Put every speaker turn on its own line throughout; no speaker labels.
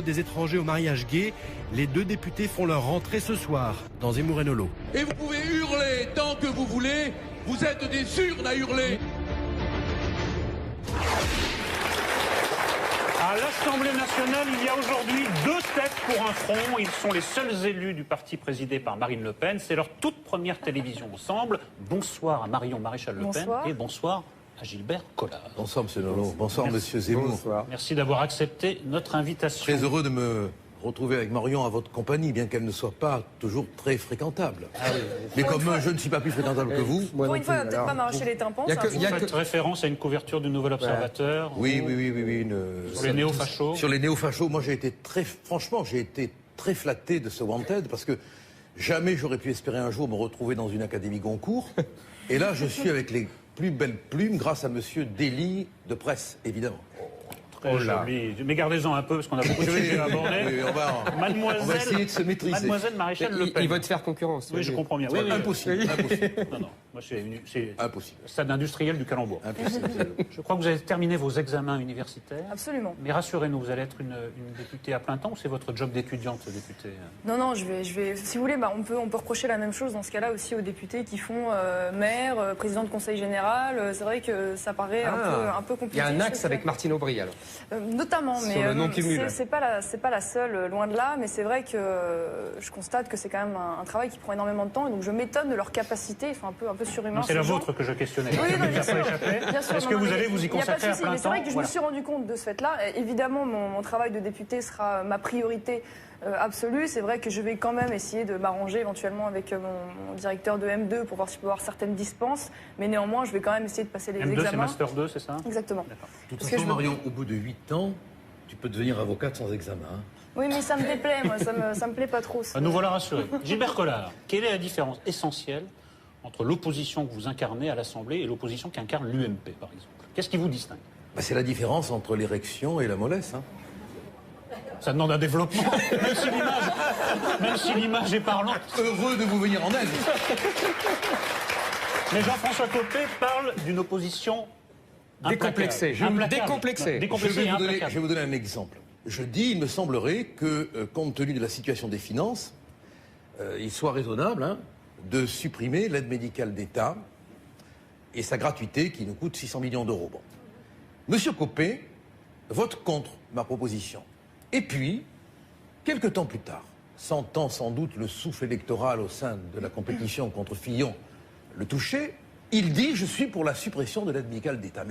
Des étrangers au mariage gay, les deux députés font leur rentrée ce soir dans Zemmour-et-Nolo.
Et vous pouvez hurler tant que vous voulez, vous êtes des urnes à hurler.
À l'Assemblée nationale, il y a aujourd'hui deux têtes pour un front. Ils sont les seuls élus du parti présidé par Marine Le Pen. C'est leur toute première télévision ensemble. Bonsoir à Marion Maréchal-Le Pen et bonsoir à Gilbert Collard.
Bonsoir Monsieur Nolo, bonsoir Monsieur Zemmour.
Bonsoir.
Merci d'avoir accepté notre invitation.
Très heureux de me retrouver avec Marion à votre compagnie, bien qu'elle ne soit pas toujours très fréquentable.
Ah oui.
Mais comme je ne suis pas plus fréquentable que vous...
Moi
Pour
non
une fois,
plus,
on va peut-être
alors.
pas m'arracher les tympans.
Il y a
ça
que-
va.
il y a
Vous faites référence à une couverture du Nouvel Observateur.
Oui.
Sur les néo-fachos.
Sur les néo-fachos, moi j'ai été très flatté de ce Wanted, parce que jamais j'aurais pu espérer un jour me retrouver dans une académie Goncourt. Et là, je suis avec les plus belles plumes grâce à Monsieur Dely de Presse, évidemment.
Très joli. Mais gardez-en un peu, parce qu'on a beaucoup de sujets à aborder.
Oui, on va essayer de se maîtriser.
Mademoiselle Maréchal Le Pen.
Il va te faire concurrence.
Oui, je comprends bien. Oui,
Impossible.
Non, moi c'est
Impossible.
stade industriel du calembour. Je crois que vous avez terminé vos examens universitaires.
Absolument.
Mais rassurez-nous, vous allez être une députée à plein temps ou c'est votre job d'étudiante, députée?
Non, je vais. Si vous voulez, on peut reprocher la même chose dans ce cas-là aussi aux députés qui font maire, président de conseil général. C'est vrai que ça paraît un peu compliqué.
Il y a un axe avec Martine Aubry alors.
Notamment,
Sur
mais
le non-cumul.
c'est pas la seule, loin de là. Mais c'est vrai que je constate que c'est quand même un travail qui prend énormément de temps. Et donc je m'étonne de leur capacité. Ils sont un peu surhumains.
C'est la vôtre que je questionnais.
Oui, non, bien
Ça
sûr.
peut échapper.
Bien sûr,
Est-ce
non,
que
non,
vous
mais
allez vous y
il y a pas de
consacrer à
souci,
plein
mais c'est
temps?
vrai que je
Voilà.
me suis rendu compte de ce fait-là. Évidemment, mon travail de député sera ma priorité absolue. C'est vrai que je vais quand même essayer de m'arranger éventuellement avec mon directeur de M2 pour voir si je peux avoir certaines dispenses. Mais néanmoins, je vais quand même essayer de passer les
M2, c'est
examens.
Master 2, c'est ça?
Exactement.
De toute
Parce que
façon,
je veux-
Marion, au bout de 8 ans, tu peux devenir avocate sans examen. Hein.
Oui, mais ça me déplaît, moi. Ça me plaît pas trop.
Nous voilà rassurés. Gilbert Collard, quelle est la différence essentielle entre l'opposition que vous incarnez à l'Assemblée et l'opposition qu'incarne l'UMP, par exemple? Qu'est-ce qui vous distingue?
C'est la différence entre l'érection et la mollesse. Hein.
Ça demande un développement, même si l'image est parlante.
Heureux de vous venir en aide.
Mais Jean-François Copé parle d'une opposition
Décomplexé. Décomplexé.
Décomplexé et implacable.
Je vais vous donner un exemple. Je dis, il me semblerait que, compte tenu de la situation des finances, il soit raisonnable de supprimer l'aide médicale d'État et sa gratuité qui nous coûte 600 millions d'euros. Bon. Monsieur Copé vote contre ma proposition. Et puis, quelques temps plus tard, sentant sans doute le souffle électoral au sein de la compétition contre Fillon le toucher, il dit « Je suis pour la suppression de l'aide médicale d'État ».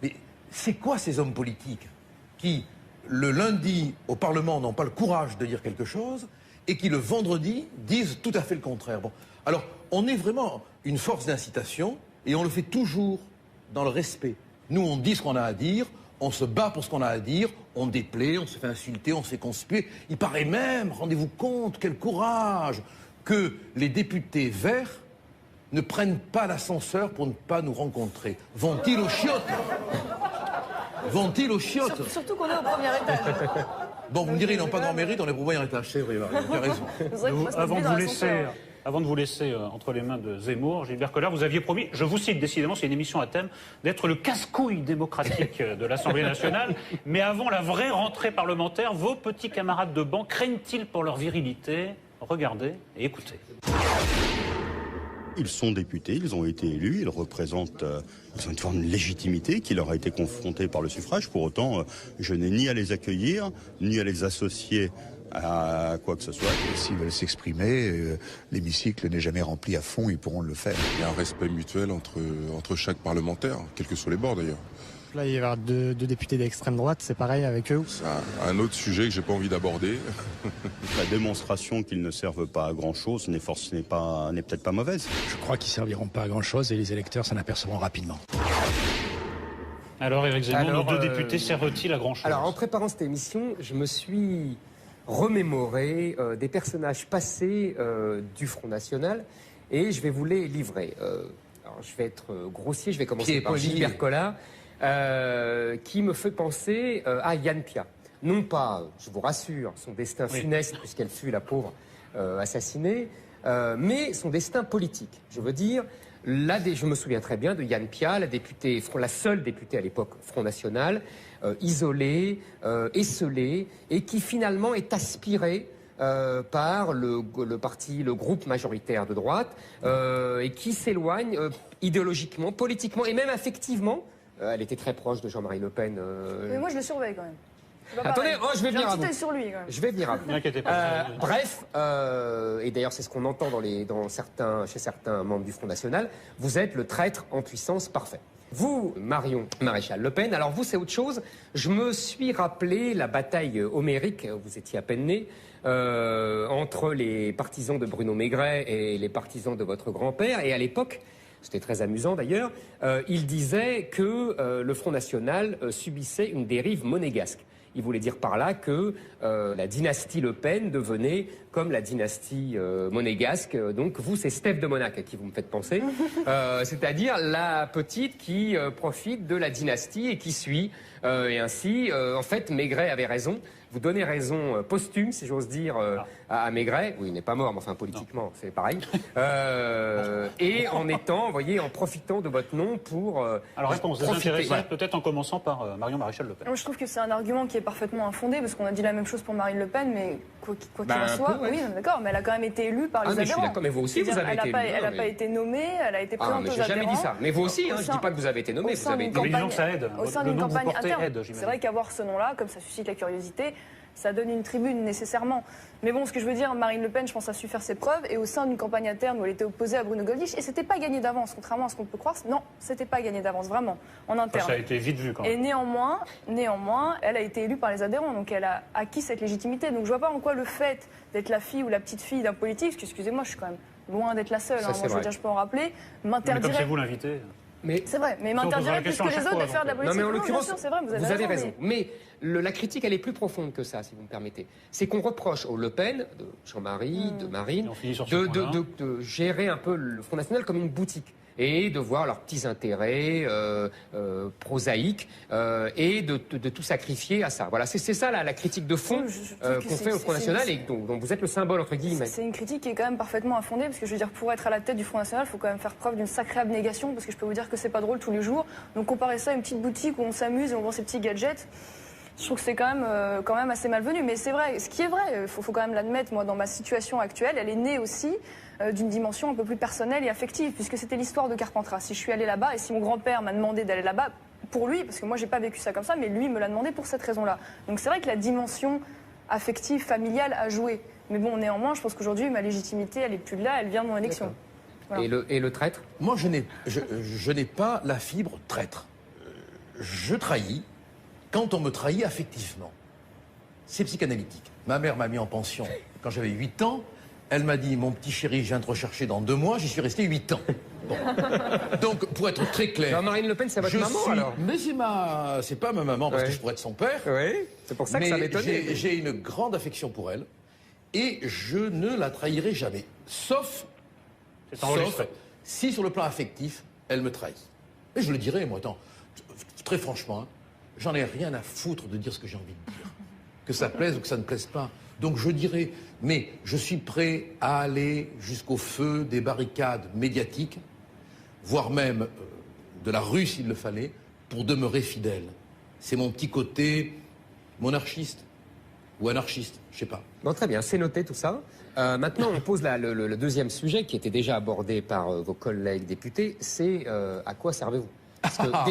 Mais c'est quoi ces hommes politiques qui, le lundi au Parlement, n'ont pas le courage de dire quelque chose et qui, le vendredi, disent tout à fait le contraire? Bon. Alors, on est vraiment une force d'incitation et on le fait toujours dans le respect. Nous, on dit ce qu'on a à dire, on se bat pour ce qu'on a à dire, on déplaît, on se fait insulter, on se fait conspuer. Il paraît même, rendez-vous compte, quel courage, que les députés verts ne prennent pas l'ascenseur pour ne pas nous rencontrer. Vont-ils aux chiottes? Vont-ils aux chiottes?
Surtout qu'on est au premier étage.
Bon, vous me direz, ils n'ont pas grand mérite, on est au premier étage, c'est vrai, tu as raison.
C'est vrai qu'il faut se mettre dans l'ascenseur.
Avant de vous laisser entre les mains de Zemmour, Gilbert Collard, vous aviez promis, je vous cite décidément, c'est une émission à thème, d'être le casse-couille démocratique de l'Assemblée nationale. Mais avant la vraie rentrée parlementaire, vos petits camarades de banc craignent-ils pour leur virilité? Regardez et écoutez.
Ils sont députés, ils ont été élus, ils représentent, ils ont une forme de légitimité qui leur a été confrontée par le suffrage. Pour autant, je n'ai ni à les accueillir, ni à les associer à quoi que ce soit.
S'ils veulent s'exprimer, l'hémicycle n'est jamais rempli à fond, ils pourront le faire.
Il y a un respect mutuel entre chaque parlementaire, quels que soient les bords d'ailleurs.
Là, il va y avoir deux députés d'extrême droite, c'est pareil avec eux?
C'est un autre sujet que j'ai pas envie d'aborder.
La démonstration qu'ils ne servent pas à grand-chose n'est peut-être pas mauvaise.
Je crois qu'ils serviront pas à grand-chose et les électeurs s'en apercevront rapidement.
Alors, Éric Zemmour, nos deux députés servent-ils à grand-chose?
Alors, en préparant cette émission, je me suis remémoré des personnages passés du Front National et je vais vous les livrer. Alors, je vais être grossier, je vais commencer par Gilbert Collard. Qui me fait penser à Yann Piat. Non pas, je vous rassure, son destin funeste, puisqu'elle fut la pauvre assassinée, mais son destin politique. Je veux dire, je me souviens très bien de Yann Piat, la seule députée à l'époque Front National, isolée, esseulée, et qui finalement est aspirée par le groupe majoritaire de droite, et qui s'éloigne idéologiquement, politiquement et même affectivement. Elle était très proche de Jean-Marie Le Pen.
Mais moi, je le surveille quand même.
Attendez, je vais venir à vous.
Sur lui, quand même.
Je vais venir à vous.
N'inquiétez pas.
Bref, et d'ailleurs c'est ce qu'on entend chez certains membres du Front National, vous êtes le traître en puissance parfait. Vous, Marion Maréchal Le Pen, alors vous c'est autre chose. Je me suis rappelé la bataille homérique, vous étiez à peine né, entre les partisans de Bruno Maigret et les partisans de votre grand-père. Et à l'époque, c'était très amusant d'ailleurs, il disait que le Front National subissait une dérive monégasque. Il voulait dire par là que la dynastie Le Pen devenait comme la dynastie monégasque. Donc vous, c'est Steph de Monac à qui vous me faites penser. C'est-à-dire la petite qui profite de la dynastie et qui suit. Et ainsi, en fait, Maigret avait raison. Vous donnez raison posthume, si j'ose dire, à Maigret. Oui, il n'est pas mort, mais enfin, politiquement, c'est pareil. Et en étant, vous voyez, en profitant de votre nom pour...
alors, réponse désintéressée, peut-être en commençant par Marion Maréchal Le Pen.
Moi, je trouve que c'est un argument qui est parfaitement infondé, parce qu'on a dit la même chose pour Marine Le Pen, mais quoi qu'il en soit, oui, d'accord, mais elle a quand même été élue par les adhérents.
Je suis d'accord, mais vous aussi, vous avez été élue.
Elle n'a pas été nommée, elle a été présentée aux adhérents.
Mais j'ai jamais dit ça. Mais vous aussi, je ne dis pas que vous avez été nommée, vous avez été élue.
Mais disons que ça aide.
Au sein d'une campagne interne. C'est vrai qu'avoir ce nom-là, comme ça suscite la curiosité, ça donne une tribune nécessairement. Mais bon, ce que je veux dire, Marine Le Pen, je pense, a su faire ses preuves. Et au sein d'une campagne interne où elle était opposée à Bruno Gollnisch, et c'était pas gagné d'avance, contrairement à ce qu'on peut croire. Non, c'était pas gagné d'avance, vraiment, en interne.
Ça a été vite vu quand même.
Et néanmoins, elle a été élue par les adhérents, donc elle a acquis cette légitimité. Donc je vois pas en quoi le fait d'être la fille ou la petite fille d'un politique, parce que excusez-moi, je suis quand même loin d'être la seule. Moi, je veux dire, je peux en rappeler, m'interdirait.
Mais comme c'est vous l'invité.
C'est vrai, mais m'interdirait plus que les autres de faire de la politique.
Non, mais en l'occurrence,
c'est vrai,
vous avez raison. Mais la critique, elle est plus profonde que ça, si vous me permettez. C'est qu'on reproche aux Le Pen, de Jean-Marie, de Marine, de gérer un peu le Front National comme une boutique. Et de voir leurs petits intérêts prosaïques et de tout sacrifier à ça. Voilà, c'est ça la critique de fond qu'on fait au Front National et dont vous êtes le symbole, entre guillemets.
C'est une critique qui est quand même parfaitement infondée, parce que je veux dire, pour être à la tête du Front National, il faut quand même faire preuve d'une sacrée abnégation, parce que je peux vous dire que c'est pas drôle tous les jours. Donc comparer ça à une petite boutique où on s'amuse et on vend ses petits gadgets, je trouve que c'est quand même assez malvenu. Mais c'est vrai, ce qui est vrai, il faut quand même l'admettre, moi, dans ma situation actuelle, elle est née aussi d'une dimension un peu plus personnelle et affective, puisque c'était l'histoire de Carpentras. Si je suis allée là-bas et si mon grand-père m'a demandé d'aller là-bas, pour lui, parce que moi j'ai pas vécu ça comme ça, mais lui me l'a demandé pour cette raison-là. Donc c'est vrai que la dimension affective, familiale a joué. Mais bon, néanmoins, je pense qu'aujourd'hui, ma légitimité, elle est plus là, elle vient de mon élection.
Voilà. Et le traître?
Moi, je n'ai pas la fibre traître. Je trahis quand on me trahit affectivement. C'est psychanalytique. Ma mère m'a mis en pension quand j'avais 8 ans. Elle m'a dit, mon petit chéri, je viens te rechercher dans 2 mois. J'y suis resté 8 ans. Bon. Donc, pour être très clair...
Marine Le Pen, c'est votre maman, alors?
Mais c'est pas ma maman, parce que je pourrais être son père.
Oui, c'est pour ça que ça m'étonne.
J'ai une grande affection pour elle. Et je ne la trahirai jamais. Sauf si, sur le plan affectif, elle me trahit. Et je le dirai, moi, très franchement, hein, j'en ai rien à foutre de dire ce que j'ai envie de dire. Que ça plaise ou que ça ne plaise pas. Donc je dirais, mais je suis prêt à aller jusqu'au feu des barricades médiatiques, voire même de la rue s'il le fallait, pour demeurer fidèle. C'est mon petit côté monarchiste ou anarchiste, je sais pas.
Bon, très bien, c'est noté tout ça. Maintenant, on pose le deuxième sujet qui était déjà abordé par vos collègues députés, c'est à quoi servez-vous? Parce que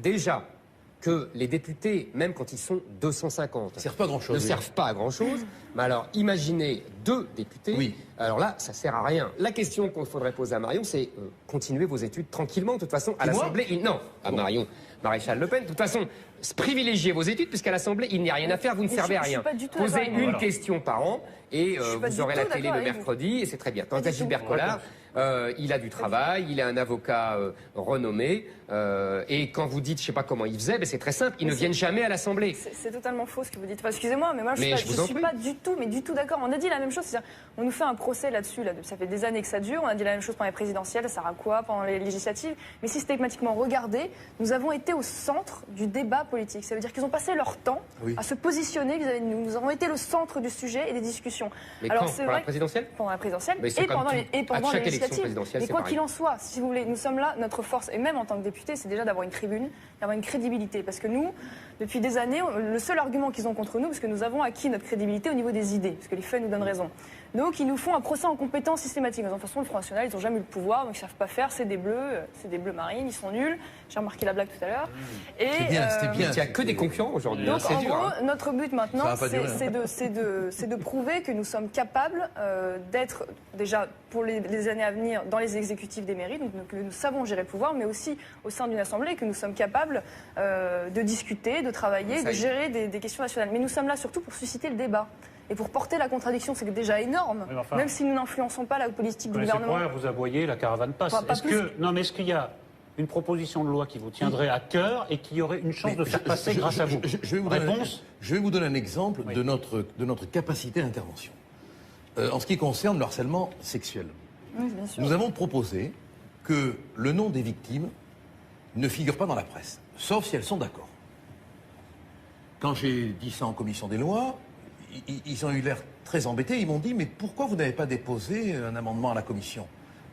déjà que les députés, même quand ils sont 250,
ne servent
pas à grand-chose. Mais alors, imaginez 2 députés.
Oui.
Alors là, ça sert à rien. La question qu'il faudrait poser à Marion, c'est continuer vos études tranquillement. De toute façon, à l'Assemblée, non, à Marion Maréchal Le Pen. De toute façon, privilégiez vos études, puisqu'à l'Assemblée, il n'y a rien à faire, vous ne servez à rien. Posez une question par an et vous aurez la télé le mercredi et c'est très bien. Tant qu'à Gilbert Collard, Il a du travail, il est un avocat renommé. Et quand vous dites, je sais pas comment il faisait, c'est très simple, ils ne viennent jamais à l'Assemblée.
C'est totalement faux ce que vous dites. Enfin, excusez-moi, mais moi je
Mais
suis pas du tout d'accord. On a dit la même chose. On nous fait un procès là-dessus. Ça fait des années que ça dure. On a dit la même chose pendant les présidentielles, ça sert à quoi pendant les législatives. Mais systématiquement, regardez, nous avons été au centre du débat politique. Ça veut dire qu'ils ont passé leur temps à se positionner vis-à-vis de nous. Nous avons été le centre du sujet et des discussions.
Mais alors, pendant la présidentielle ?
Pendant la présidentielle
et pendant
les législatives. Mais quoi qu'il en soit, si vous voulez, nous sommes là, notre force, et même en tant que député, c'est déjà d'avoir une tribune, d'avoir une crédibilité. Parce que nous, depuis des années, le seul argument qu'ils ont contre nous, parce que nous avons acquis notre crédibilité au niveau des idées, parce que les faits nous donnent raison. Donc ils nous font un procès en compétence systématique. De toute façon, le Front National, ils n'ont jamais eu le pouvoir, donc ils ne savent pas faire. C'est des bleus marines, ils sont nuls. J'ai remarqué la blague tout à l'heure.
C'était bien.
Il n'y a que des concurrents aujourd'hui.
Donc
c'est
en
dur,
gros, notre but maintenant, c'est de prouver que nous sommes capables d'être déjà pour les années à venir dans les exécutifs des mairies, donc que nous savons gérer le pouvoir, mais aussi au sein d'une assemblée, que nous sommes capables de discuter, de travailler, de gérer des questions nationales. Mais nous sommes là surtout pour susciter le débat. Et pour porter la contradiction, c'est déjà énorme, même si nous n'influençons pas la politique du gouvernement.
Vous aboyez, la caravane passe. Est-ce qu'il y a une proposition de loi qui vous tiendrait à cœur et qui aurait une chance de faire passer grâce à vous?
Je vais vous donner un exemple de notre capacité d'intervention. En ce qui concerne le harcèlement sexuel,
bien sûr.
Nous avons proposé que le nom des victimes ne figure pas dans la presse, sauf si elles sont d'accord. Quand j'ai dit ça en commission des lois, ils ont eu l'air très embêtés. Ils m'ont dit, mais pourquoi vous n'avez pas déposé un amendement à la commission?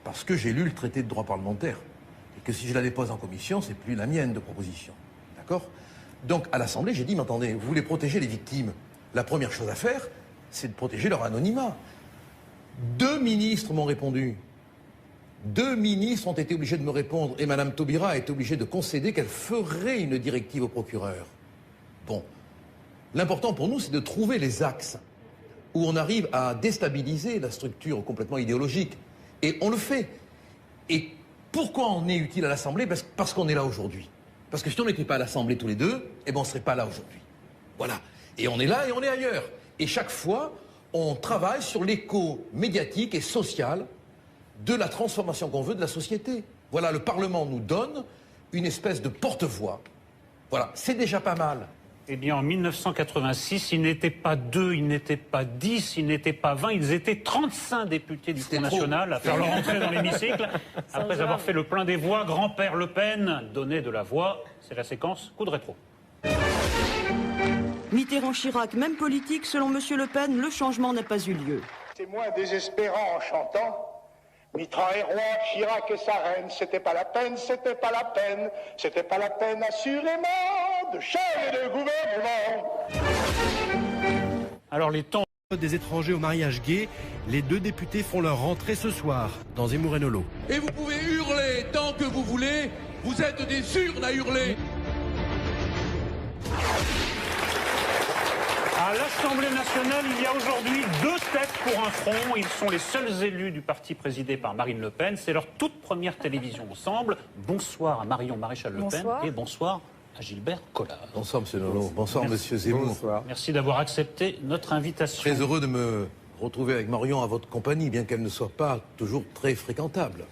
Parce que j'ai lu le traité de droit parlementaire. Et que si je la dépose en commission, c'est plus la mienne de proposition. D'accord? Donc à l'Assemblée, j'ai dit, mais attendez, vous voulez protéger les victimes. La première chose à faire, c'est de protéger leur anonymat. 2 ministres m'ont répondu. 2 ministres ont été obligés de me répondre. Et Mme Taubira a été obligée de concéder qu'elle ferait une directive au procureur. Bon. L'important pour nous, c'est de trouver les axes où on arrive à déstabiliser la structure complètement idéologique. Et on le fait. Et pourquoi on est utile à l'Assemblée? Parce qu'on est là aujourd'hui. Parce que si on n'était pas à l'Assemblée tous les deux, on ne serait pas là aujourd'hui. Voilà. Et on est là et on est ailleurs. Et chaque fois, on travaille sur l'écho médiatique et social de la transformation qu'on veut de la société. Voilà, le Parlement nous donne une espèce de porte-voix. Voilà, c'est déjà pas mal.
Eh bien, en 1986, ils n'étaient pas 2, ils n'étaient pas 10, ils n'étaient pas 20, ils étaient 35 députés du Front National à faire leur entrée dans l'hémicycle. Après avoir fait le plein des voix, grand-père Le Pen donnait de la voix. C'est la séquence coup de rétro.
Mitterrand-Chirac, même politique, selon M. Le Pen, le changement n'a pas eu lieu.
C'est moins désespérant en chantant. Mitterrand est roi, Chirac est sa reine, c'était pas la peine, c'était pas la peine, c'était pas la peine assurément de changer de gouvernement.
Alors les temps
des étrangers au mariage gay, les 2 députés font leur rentrée ce soir dans Zemmour et Nolo.
Et vous pouvez hurler tant que vous voulez, vous êtes des urnes à hurler.
À l'Assemblée nationale, il y a aujourd'hui 2 têtes pour un front. Ils sont les seuls élus du parti présidé par Marine Le Pen. C'est leur toute première télévision ensemble. Bonsoir à Marion Maréchal Le Pen et bonsoir à Gilbert Collard.
Bonsoir Monsieur Nolo, bonsoir Monsieur Zemmour.
Bonsoir.
Merci d'avoir accepté notre invitation.
Très heureux de me retrouver avec Marion à votre compagnie, bien qu'elle ne soit pas toujours très fréquentable.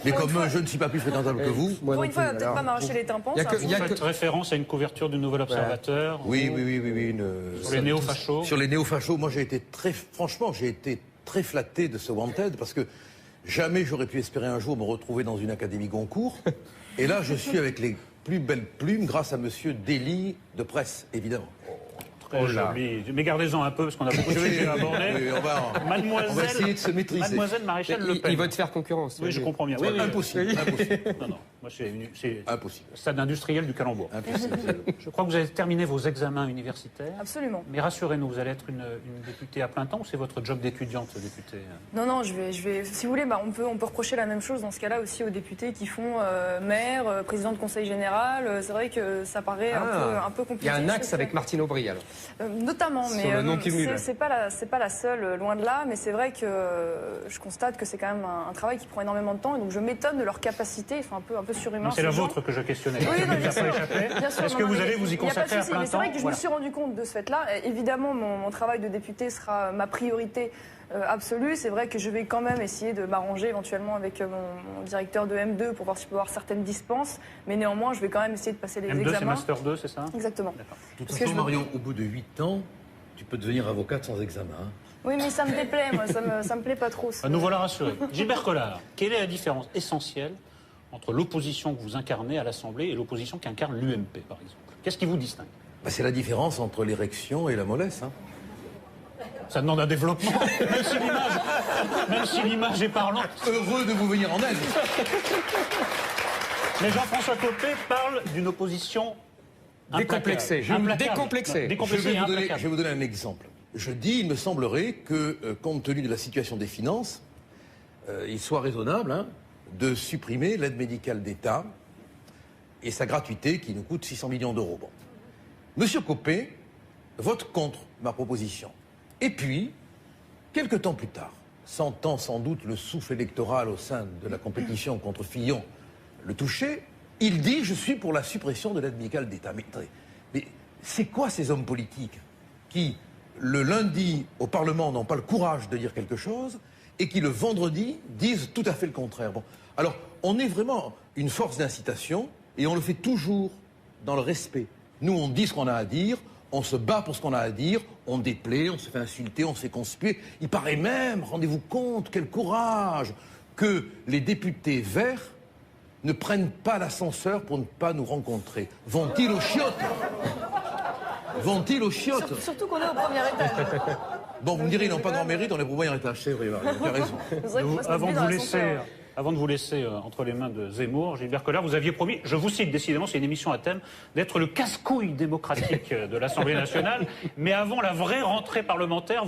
Mais comme je ne suis pas plus fréquentable que vous...
Pour une fois, il va peut-être pas m'arracher les tympans.
Vous faites référence à une couverture du Nouvel Observateur.
Oui.
Sur les néo-fachos.
Sur les néo-fachos, moi j'ai été très flatté de ce Wanted, parce que jamais j'aurais pu espérer un jour me retrouver dans une académie Goncourt. Et là, je suis avec les plus belles plumes grâce à Monsieur Dely de Presse, évidemment.
Très joli. Mais gardez-en un peu, parce qu'on a beaucoup de sujets à aborder.
On va essayer de se maîtriser.
Mademoiselle Maréchal Le Pen.
Il va te faire concurrence.
Oui, je comprends bien.
Impossible.
Non. Moi, c'est
impossible.
Stade industriel du Calembour. Je crois que vous avez terminé vos examens universitaires.
Absolument.
Mais rassurez-nous, vous allez être une députée à plein temps ou c'est votre job d'étudiante, députée?
Non, je vais. Si vous voulez, on peut reprocher la même chose dans ce cas-là aussi aux députés qui font maire, président de conseil général. C'est vrai que ça paraît un peu compliqué.
Il y a un axe avec Martine Aubry, alors.
Notamment, mais c'est pas la seule, loin de là. Mais c'est vrai que je constate que c'est quand même un travail qui prend énormément de temps, et donc je m'étonne de leur capacité. Ils sont un peu peu surhumain.
C'est la vôtre que je questionnais.
Oui, non, bien sûr.
Est-ce que vous allez vous y consacrer à plein temps?
C'est vrai que je me suis rendu compte de ce fait-là. Évidemment, mon travail de député sera ma priorité absolue. C'est vrai que je vais quand même essayer de m'arranger éventuellement avec mon directeur de M2 pour voir si je peux avoir certaines dispenses. Mais néanmoins, je vais quand même essayer de passer les examens.
M2, c'est Master 2, c'est ça?
Exactement.
De toute façon, Marion, au bout de 8 ans, tu peux devenir avocate sans examen. Hein.
Oui, mais ça me déplaît, moi, ça me plaît pas trop.
Nous voilà rassurés. Gilbert Collard, quelle est la différence essentielle entre l'opposition que vous incarnez à l'Assemblée et l'opposition qu'incarne l'UMP, par exemple? Qu'est-ce qui vous distingue?
C'est la différence entre l'érection et la mollesse. Hein.
Ça demande un développement, même si l'image est parlante.
Heureux de vous venir en aide.
Mais Jean-François Copé parle d'une opposition
décomplexée.
Décomplexée.
Je vais vous donner un exemple. Je dis, il me semblerait que, compte tenu de la situation des finances, il soit raisonnable de supprimer l'aide médicale d'État et sa gratuité qui nous coûte 600 millions d'euros. Bon. Monsieur Copé vote contre ma proposition. Et puis, quelques temps plus tard, sentant sans doute le souffle électoral au sein de la compétition contre Fillon le toucher, il dit « Je suis pour la suppression de l'aide médicale d'État ». Mais c'est quoi ces hommes politiques qui, le lundi, au Parlement, n'ont pas le courage de dire quelque chose et qui, le vendredi, disent tout à fait le contraire? Bon. Alors, on est vraiment une force d'incitation et on le fait toujours dans le respect. Nous, on dit ce qu'on a à dire, on se bat pour ce qu'on a à dire, on déplaît, on se fait insulter, on se fait conspuer. Il paraît même, rendez-vous compte, quel courage, que les députés verts ne prennent pas l'ascenseur pour ne pas nous rencontrer. Vont-ils aux chiottes? Vont-ils aux chiottes?
Surtout qu'on est au premier étage.
Bon, vous me direz, ils n'ont pas grand mérite, on est au premier étage, c'est vrai, tu as raison.
Avant de vous laisser entre les mains de Zemmour, Gilbert Collard, vous aviez promis, je vous cite décidément, c'est une émission à thème, d'être le casse-couille démocratique de l'Assemblée nationale. Mais avant la vraie rentrée parlementaire,